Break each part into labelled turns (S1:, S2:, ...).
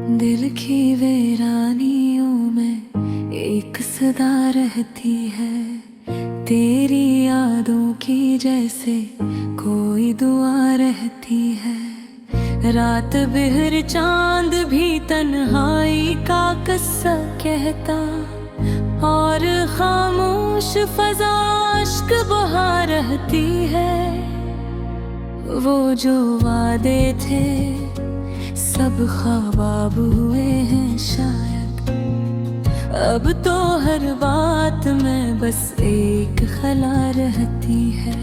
S1: दिल की वीरानियों में एक सदा रहती है, तेरी यादों की जैसे कोई दुआ रहती है। रात बिहर चांद भी तन्हाई का किस्सा कहता, और खामोश फजा अश्क बहा रहती है। वो जो वादे थे सब ख्वाब हुए हैं शायद, अब तो हर बात में बस एक खला रहती है।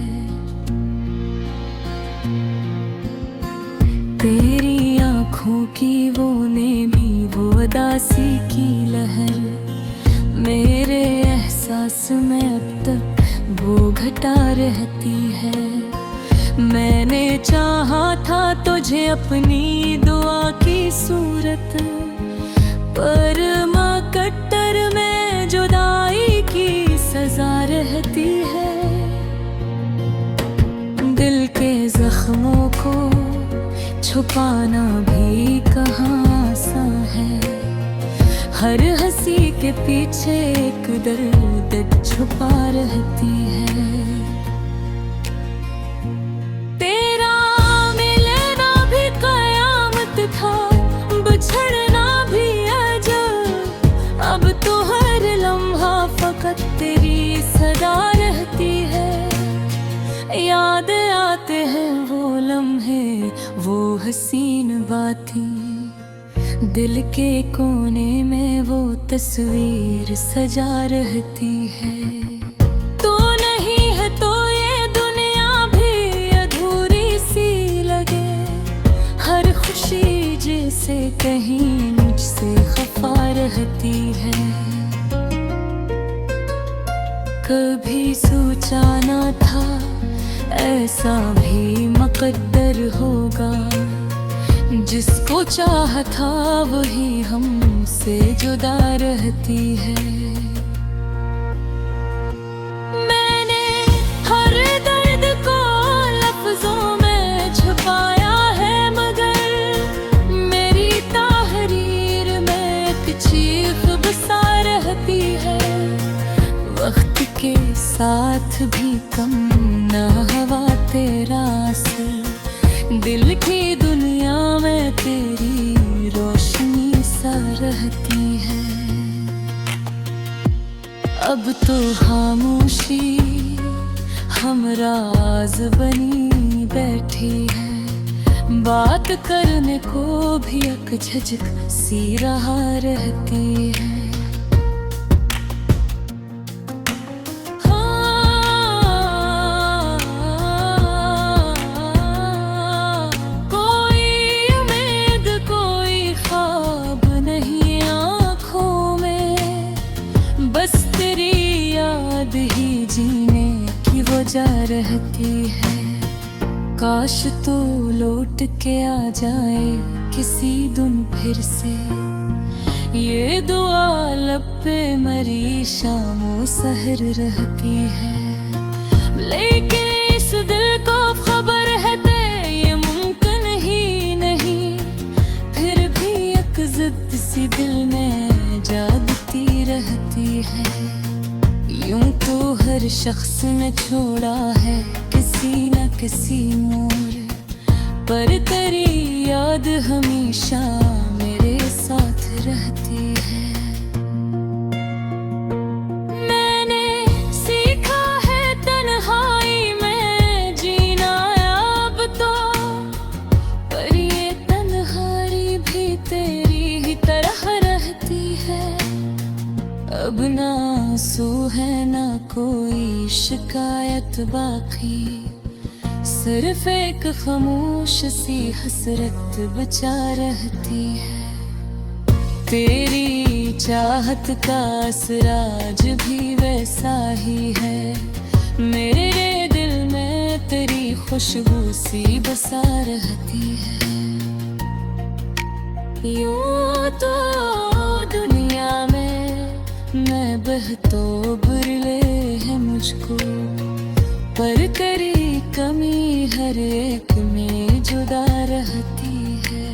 S1: तेरी आँखों की वो नेमी वो उदासी की लहर, मेरे एहसास में अब तक वो घटा रहती है। मैंने चाहा था तुझे अपनी दुआ की सूरत, पर मकद्दर में जुदाई की सजा रहती है। दिल के जख्मों को छुपाना भी कहाँ आसान है, हर हंसी के पीछे एक दर्द छुपा रहती है। तेरा मिलना भी कयामत था, बिछड़ना भी अजब, अब तो हर लम्हा फकत तेरी सदा रहती है। याद आते हैं वो लम्हे, वो हसीन बातें, दिल के कोने में वो तस्वीर सजा रहती है। तू नहीं है तो ये दुनिया भी अधूरी सी लगे, हर खुशी जैसे कहीं मुझसे खफा रहती है। कभी सोचा ना था ऐसा भी मकद्दर होगा, जिसको चाहा था वही हमसे जुदा रहती है। मैंने हर दर्द को लफ्जों में छुपाया है, मगर मेरी तहरीर में एक चीख बसा रहती है। वक्त के साथ भी कम न हवा तेरा असर, दिल की दुनिया में तेरी रोशनी सा रहती है। अब तो खामोशी हमराज बनी बैठी है, बात करने को भी एक झिझक सी रहा रहती है। ही जीने की वजह रहती है। काश तू लौट के आ जाए किसी दिन फिर से, ये दुआ लब पे मरी शामों सहर रहती है। लेकिन इस दिल को खबर है ते ये मुमकिन ही नहीं, फिर भी एक जिद सी दिल में जागती रहती है। यूं तो हर शख्स ने छोड़ा है किसी न किसी मोड़, पर तेरी याद हमेशा मेरे साथ रहती है। मैंने सीखा है तन्हाई में जीना अब तो, पर ये तन्हाई भी तेरी ही तरह रहती है। अब ना आंसू है ना कोई शिकायत बाकी, सिर्फ एक खामोश सी हसरत बचा रहती है। तेरी चाहत का असराज भी वैसा ही है, मेरे दिल में तेरी खुशबू सी बसा रहती है। यूं तो दुनिया में मैं बहतो बुरले है मुझको, पर तेरी कमी हर एक में जुदा रहती है।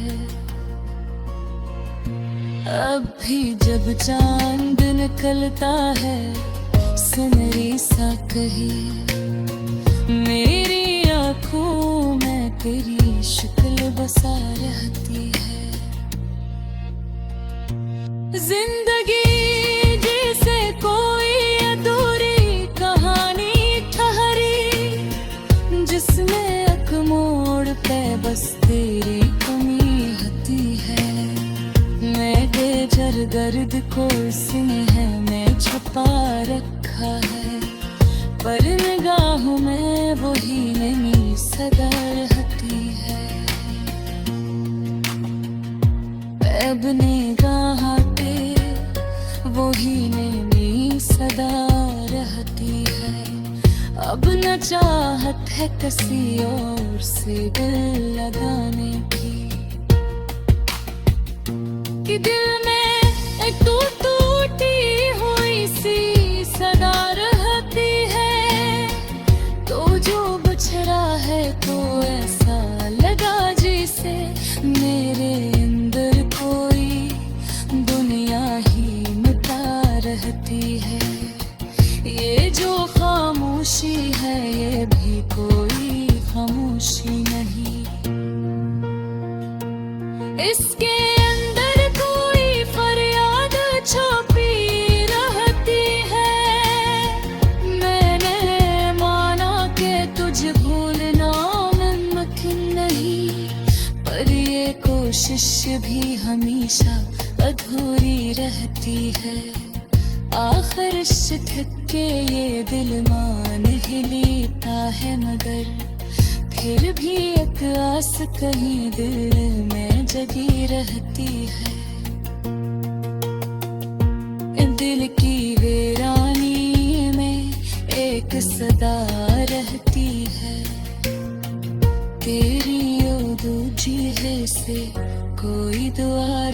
S1: अब भी जब चांद निकलता है सुनहरी सा कहीं, मेरी आंखों में तेरी शक्ल बसा रहती है। जिंदगी जैसे कोई अधूरी कहानी ठहरी, जिसमें एक मोड़ पे बस तेरी कमी होती है। मेरे जर दर्द को स्नेह में छुपा रखा है, पर निगाहों में वही नई सदा रहती है। अब निगाह पे वही नई सदा रहती है। अब न चाहत है किसी और से दिल लगाने की, कि दिल में एक टूटी हुई सी सदा रहती है। तो जो बछड़ा है तो ऐसा लगा जैसे मेरे अंदर कोई दुनिया ही मिटा रहती है। ये जो खामोशी है ये भी कोई खामोशी नहीं, इसके अंदर कोई फरियाद छुपी रहती है। मैंने माना कि तुझे भूलना मुमकिन नहीं, पर ये कोशिश भी हमेशा अधूरी रहती है। आखिर ठिक के ये दिल मान ही लेता है, मगर फिर भी एक आस कहीं दिल में जगी रहती है। दिल की वीरानी में एक सदा रहती है, तेरी ओ दूजी है से कोई दुआ